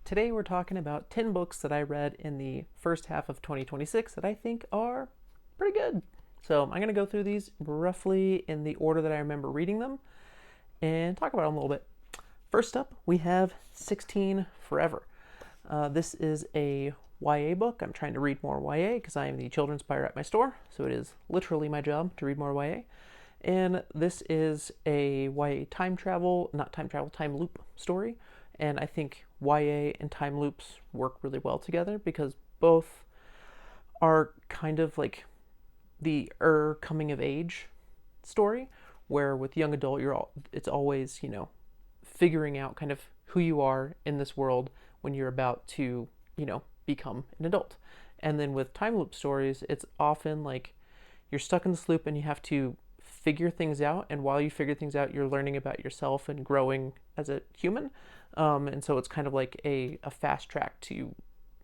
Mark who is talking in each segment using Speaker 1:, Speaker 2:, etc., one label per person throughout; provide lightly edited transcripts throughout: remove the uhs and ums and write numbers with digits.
Speaker 1: Today we're talking about 10 books that I read in the first half of 2026 that I think are pretty good. So I'm going to go through these roughly in the order that I remember reading them and talk about them a little bit. First up, we have 16 Forever. This is a YA book. I'm trying to read more YA because I am the children's buyer at my store, so it is literally my job to read more YA. And this is a YA time loop story. And I think YA and time loops work really well together because both are kind of like the coming of age story, where with young adult it's always, figuring out kind of who you are in this world when you're about to, become an adult. And then with time loop stories, it's often like you're stuck in this loop and you have to figure things out, and while you figure things out, you're learning about yourself and growing as a human. And so it's kind of like a fast track to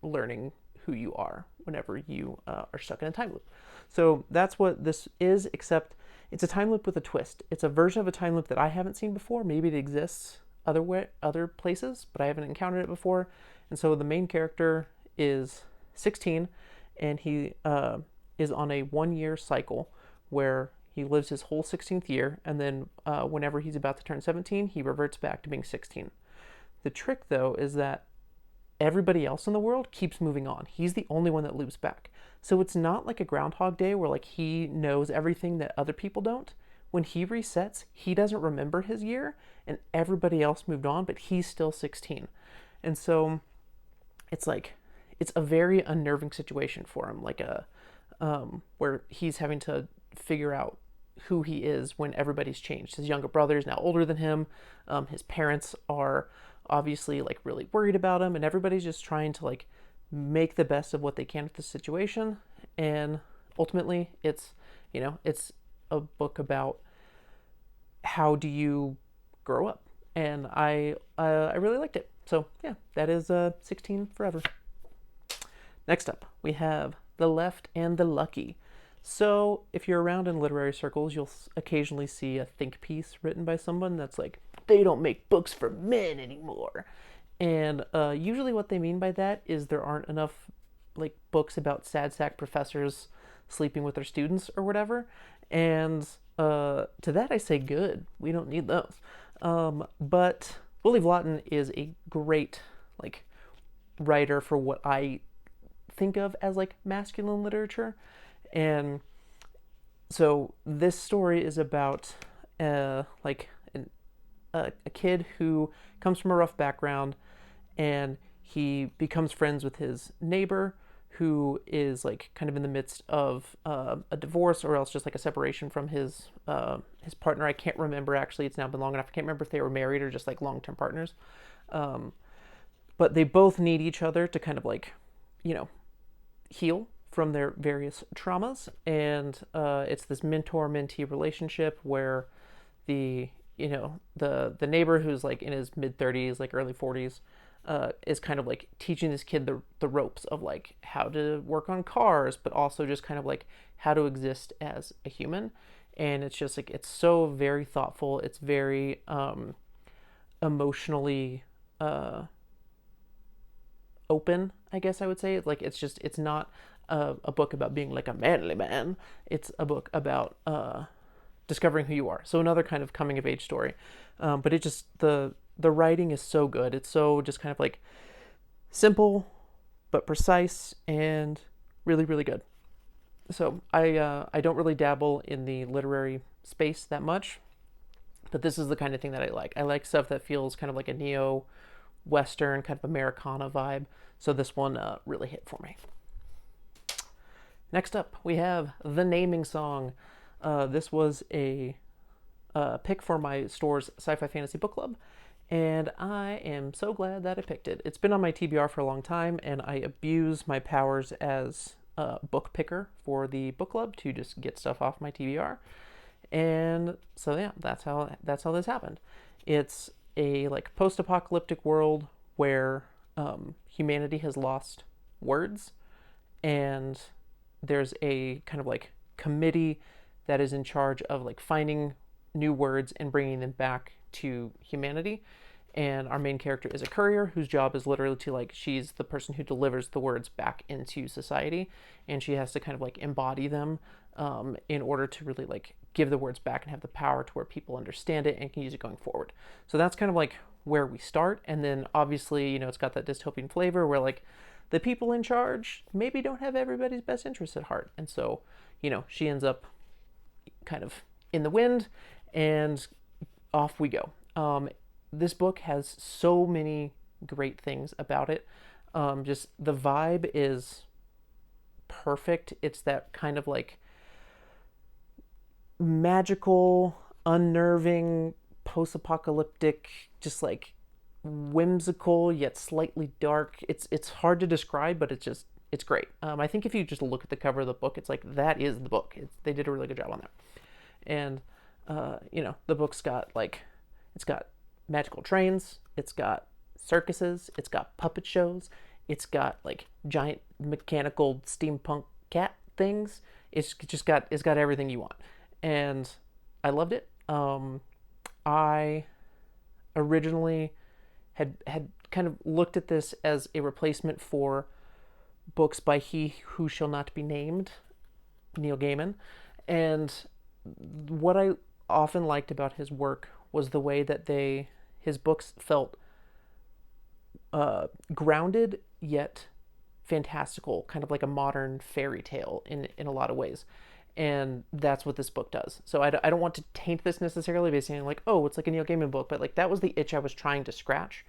Speaker 1: learning who you are whenever you are stuck in a time loop. So that's what this is, except it's a time loop with a twist. It's a version of a time loop that I haven't seen before. Maybe it exists other places, but I haven't encountered it before. And so the main character is 16, and he is on a 1-year cycle where he lives his whole 16th year, and then whenever he's about to turn 17, he reverts back to being 16. The trick, though, is that everybody else in the world keeps moving on. He's the only one that loops back. So it's not like a Groundhog Day where like he knows everything that other people don't. When he resets, he doesn't remember his year, and everybody else moved on, but he's still 16. And so it's a very unnerving situation for him, like where he's having to figure out who he is when everybody's changed. His younger brother is now older than him. His parents are obviously like really worried about him, and everybody's just trying to like make the best of what they can with the situation. And ultimately, it's a book about how do you grow up, and I really liked it. So yeah, that is 16 Forever. Next up, we have The Left and the Lucky. So if you're around in literary circles, you'll occasionally see a think piece written by someone that's like, they don't make books for men anymore. And usually what they mean by that is there aren't enough like books about sad sack professors sleeping with their students or whatever. And to that I say good. We don't need those. But Willie Vlotten is a great like writer for what I think of as like masculine literature. And so this story is about a kid who comes from a rough background, and he becomes friends with his neighbor who is like kind of in the midst of a divorce, or else just like a separation from his partner. I can't remember, actually, it's now been long enough. I can't remember if they were married or just like long-term partners. But they both need each other to kind of like, heal from their various traumas. And it's this mentor-mentee relationship where the neighbor, who's like in his mid-30s, like early 40s, is kind of like teaching this kid the ropes of like how to work on cars, but also just kind of like how to exist as a human. And it's just like, it's so very thoughtful. It's very emotionally open, I guess I would say. It's not a book about being like a manly man. It's a book about discovering who you are. So another kind of coming of age story. But it just, the writing is so good. It's so just kind of like simple but precise and really, really good. So I don't really dabble in the literary space that much, but this is the kind of thing that I like. I like stuff that feels kind of like a neo-Western kind of Americana vibe. So this one really hit for me. Next up, we have The Naming Song. This was a pick for my store's sci-fi fantasy book club, and I am so glad that I picked it. It's been on my TBR for a long time, and I abuse my powers as a book picker for the book club to just get stuff off my TBR. And so yeah, that's how this happened. It's a like post-apocalyptic world where humanity has lost words, and there's a kind of like committee that is in charge of like finding new words and bringing them back to humanity. and our main character is a courier whose job is literally to like, she's the person who delivers the words back into society, and she has to kind of like embody them in order to really like give the words back and have the power to where people understand it and can use it going forward. So that's kind of like where we start, and then obviously, you know, it's got that dystopian flavor where like the people in charge maybe don't have everybody's best interests at heart, and so, you know, she ends up kind of in the wind, and off we go. This book has so many great things about it. Just the vibe is perfect. It's that kind of like magical, unnerving, post-apocalyptic, just like whimsical yet slightly dark. It's hard to describe, but it's great. I think if you just look at the cover of the book, it's like that is the book. They did a really good job on that. And you know, the book's got like, it's got magical trains, it's got circuses, it's got puppet shows, it's got like giant mechanical steampunk cat things. It's got everything you want, and I loved it. I originally had kind of looked at this as a replacement for books by He Who Shall Not Be Named, Neil Gaiman, and what I often liked about his work was the way that his books felt grounded yet fantastical, kind of like a modern fairy tale in a lot of ways. And that's what this book does. So I don't want to taint this necessarily by saying like, oh, it's like a Neil Gaiman book, but like that was the itch I was trying to scratch,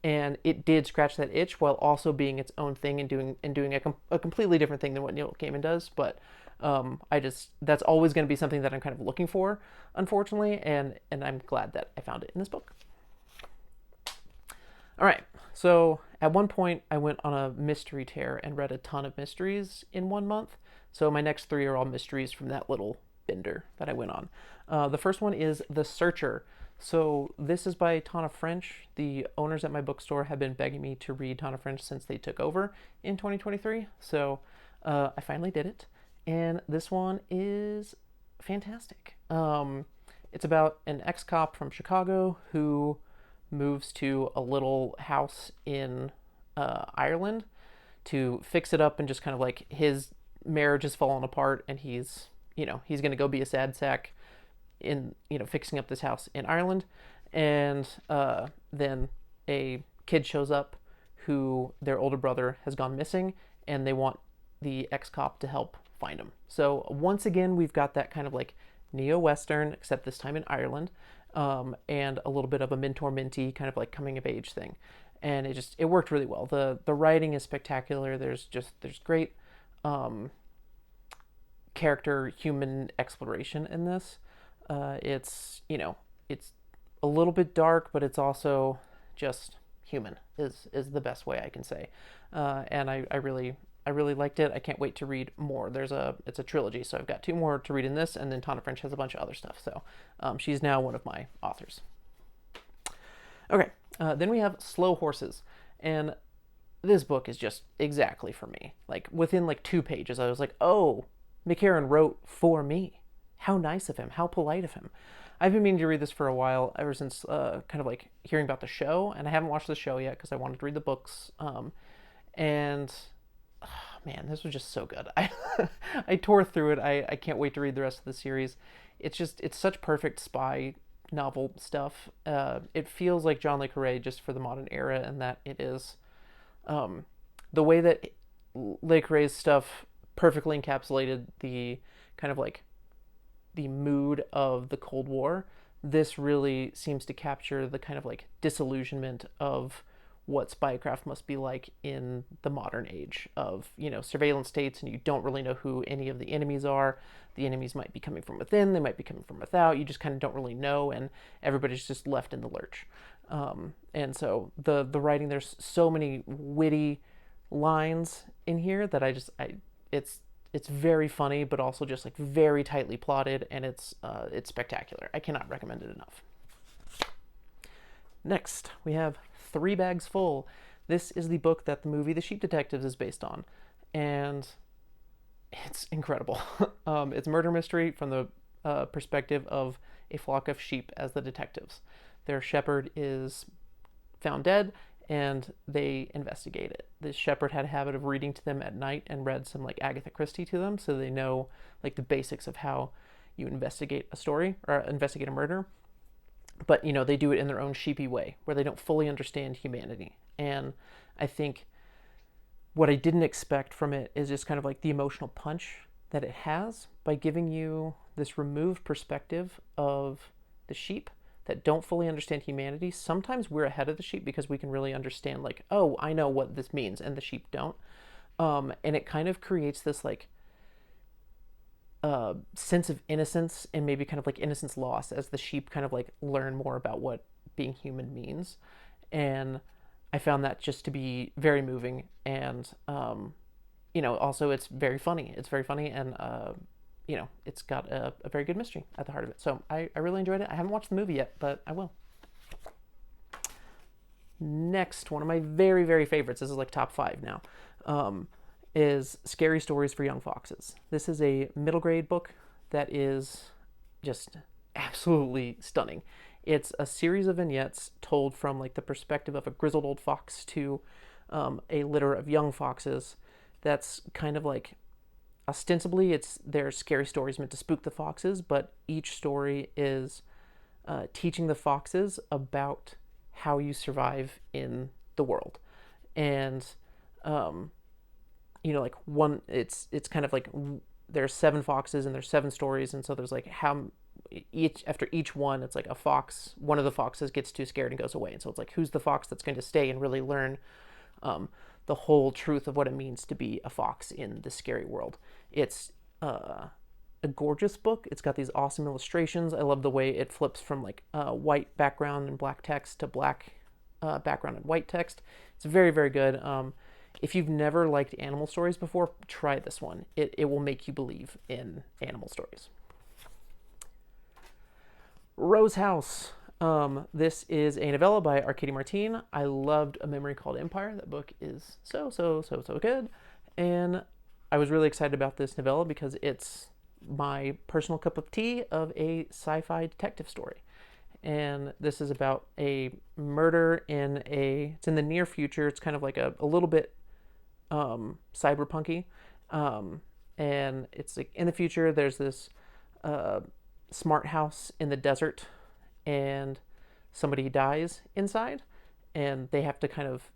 Speaker 1: and it did scratch that itch while also being its own thing and doing a completely different thing than what Neil Gaiman does. But that's always going to be something that I'm kind of looking for, unfortunately, and I'm glad that I found it in this book. All right, so at one point I went on a mystery tear and read a ton of mysteries in 1 month. So my next 3 are all mysteries from that little bender that I went on. The first one is The Searcher. So this is by Tana French. The owners at my bookstore have been begging me to read Tana French since they took over in 2023. So I finally did it. And this one is fantastic. It's about an ex-cop from Chicago who moves to a little house in Ireland to fix it up, and just kind of like his marriage has fallen apart, and he's going to go be a sad sack in, you know, fixing up this house in Ireland. And then a kid shows up who their older brother has gone missing, and they want the ex-cop to help find him. So once again, we've got that kind of like neo-Western, except this time in Ireland, and a little bit of a mentor-mentee kind of like coming of age thing. And it worked really well. The writing is spectacular. There's great character human exploration in this. It's a little bit dark, but it's also just human is the best way I can say. And I really liked it. I can't wait to read more. It's a trilogy, so I've got 2 more to read in this, and then Tana French has a bunch of other stuff. So she's now one of my authors. Okay, then we have Slow Horses, and this book is just exactly for me. Like within like 2 pages, I was like, oh, McCarran wrote for me. How nice of him. How polite of him. I've been meaning to read this for a while, ever since kind of like hearing about the show, and I haven't watched the show yet because I wanted to read the books. And oh, man, this was just so good. I tore through it. I can't wait to read the rest of the series. It's such perfect spy novel stuff. It feels like John le Carré just for the modern era, and that it is the way that le Carré's stuff perfectly encapsulated the kind of like the mood of the Cold War. This really seems to capture the kind of like disillusionment of what spycraft must be like in the modern age of, you know, surveillance states, and you don't really know who any of the enemies are. The enemies might be coming from within, they might be coming from without. You just kind of don't really know, and everybody's just left in the lurch. And so the writing, there's so many witty lines in here that it's very funny, but also just like very tightly plotted, and it's spectacular. I cannot recommend it enough. Next, we have 3 Bags Full. This is the book that the movie The Sheep Detectives is based on, and it's incredible. It's murder mystery from the perspective of a flock of sheep as the detectives. Their shepherd is found dead, and they investigate it. This shepherd had a habit of reading to them at night and read some like Agatha Christie to them, so they know like the basics of how you investigate a story or investigate a murder. But they do it in their own sheepy way, where they don't fully understand humanity. And I think what I didn't expect from it is just kind of like the emotional punch that it has by giving you this removed perspective of the sheep that don't fully understand humanity. Sometimes we're ahead of the sheep because we can really understand, like, oh, I know what this means, and the sheep don't. And it kind of creates this like sense of innocence, and maybe kind of like innocence lost as the sheep kind of like learn more about what being human means. And I found that just to be very moving, and also it's very funny. It's very funny, and it's got a very good mystery at the heart of it. So I really enjoyed it. I haven't watched the movie yet, but I will. Next, one of my very, very favorites, this is like top 5 now, is Scary Stories for Young Foxes. This is a middle grade book that is just absolutely stunning. It's a series of vignettes told from like the perspective of a grizzled old fox to a litter of young foxes. That's kind of like, ostensibly they're scary stories meant to spook the foxes, but each story is teaching the foxes about how you survive in the world. And like one, it's kind of like there's 7 foxes and there's 7 stories, and so there's like how after each one, it's like one of the foxes gets too scared and goes away, and so it's like, who's the fox that's going to stay and really learn the whole truth of what it means to be a fox in this scary world. It's a gorgeous book. It's got these awesome illustrations. I love the way it flips from like white background and black text to black background and white text. It's very, very good. If you've never liked animal stories before, try this one. It will make you believe in animal stories. Rose House. This is a novella by Arkady Martine. I loved A Memory Called Empire. That book is so good. And I was really excited about this novella because it's my personal cup of tea of a sci-fi detective story. And this is about a murder it's in the near future. It's kind of like a little bit cyberpunky. And it's like in the future, there's this smart house in the desert, and somebody dies inside, and they have to kind of,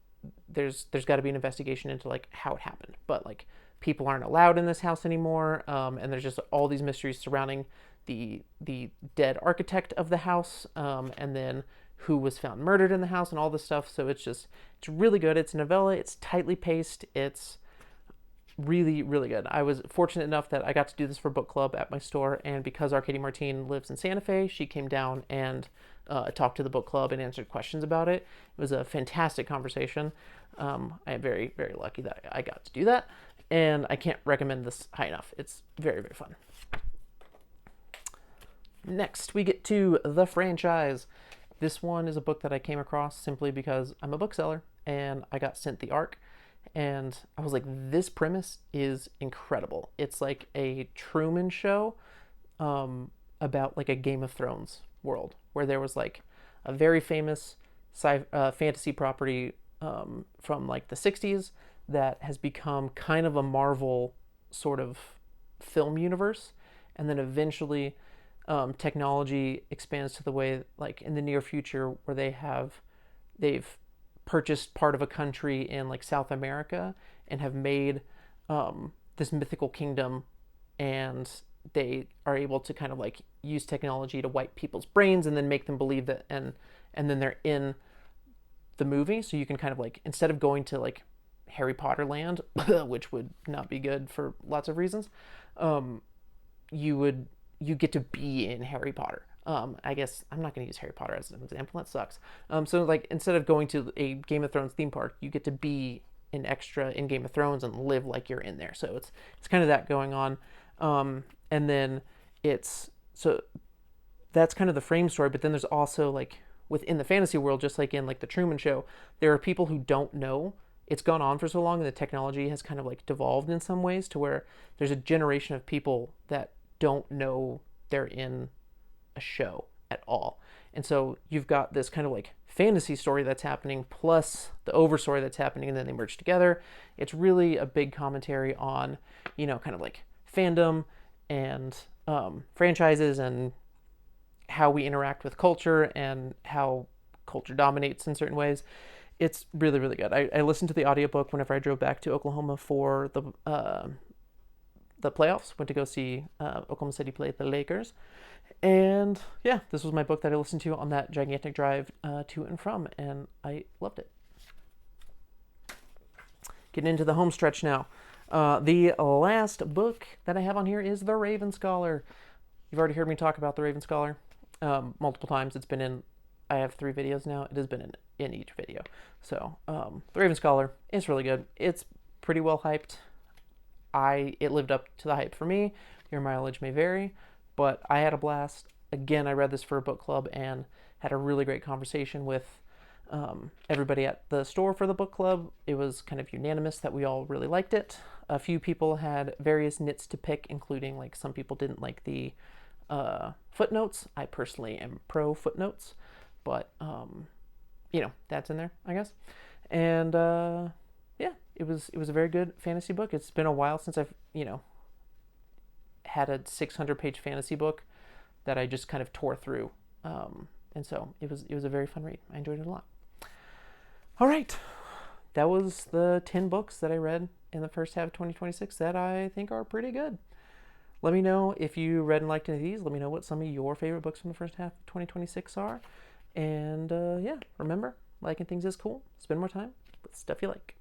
Speaker 1: there's got to be an investigation into like how it happened, but like people aren't allowed in this house anymore, and there's just all these mysteries surrounding the dead architect of the house, and then who was found murdered in the house and all this stuff. So it's really good. It's a novella. It's tightly paced. It's really, really good. I was fortunate enough that I got to do this for book club at my store, and because Arkady Martine lives in Santa Fe, she came down and talked to the book club and answered questions about it. It was a fantastic conversation. I am very, very lucky that I got to do that, and I can't recommend this high enough. It's very, very fun. Next, we get to The Franchise. This one is a book that I came across simply because I'm a bookseller, and I got sent the ARC, and I was like, this premise is incredible. It's like a Truman Show about like a Game of Thrones world, where there was like a very famous fantasy property from like the 60s that has become kind of a Marvel sort of film universe, and then eventually technology expands to the way, like in the near future, where they've purchased part of a country in like South America and have made this mythical kingdom, and they are able to kind of like use technology to wipe people's brains and then make them believe that, and then they're in the movie. So you can kind of like, instead of going to like Harry Potter land, which would not be good for lots of reasons, you get to be in Harry Potter. I guess I'm not going to use Harry Potter as an example. That sucks. So like, instead of going to a Game of Thrones theme park, you get to be an extra in Game of Thrones and live like you're in there. So it's kind of that going on. And then so that's kind of the frame story. But then there's also like within the fantasy world, just like in like the Truman Show, there are people who don't know. It's gone on for so long, and the technology has kind of like devolved in some ways to where there's a generation of people that don't know they're in a show, at all. And so you've got this kind of like fantasy story that's happening plus the overstory that's happening, and then they merge together. It's really a big commentary on, kind of like fandom and franchises and how we interact with culture and how culture dominates in certain ways. It's really, really good. I listened to the audiobook whenever I drove back to Oklahoma for the playoffs. Went to go see Oklahoma City play the Lakers. And yeah, this was my book that I listened to on that gigantic drive to and from, and I loved it. Getting into the home stretch now. The last book that I have on here is The Raven Scholar. You've already heard me talk about The Raven Scholar multiple times. It's been in, I have 3 videos now. It has been in each video. So The Raven Scholar is really good. It's pretty well hyped. It lived up to the hype for me. Your mileage may vary, but I had a blast. Again, I read this for a book club and had a really great conversation with everybody at the store for the book club. It was kind of unanimous that we all really liked it. A few people had various nits to pick, including like some people didn't like the footnotes. I personally am pro footnotes, but that's in there, I guess. And yeah, it was a very good fantasy book. It's been a while since I've had a 600-page fantasy book that I just kind of tore through, and so it was a very fun read. I enjoyed it a lot. All right, that was the 10 books that I read in the first half of 2026 that I think are pretty good. Let me know if you read and liked any of these. Let me know what some of your favorite books from the first half of 2026 are. And yeah, remember, liking things is cool. Spend more time with stuff you like.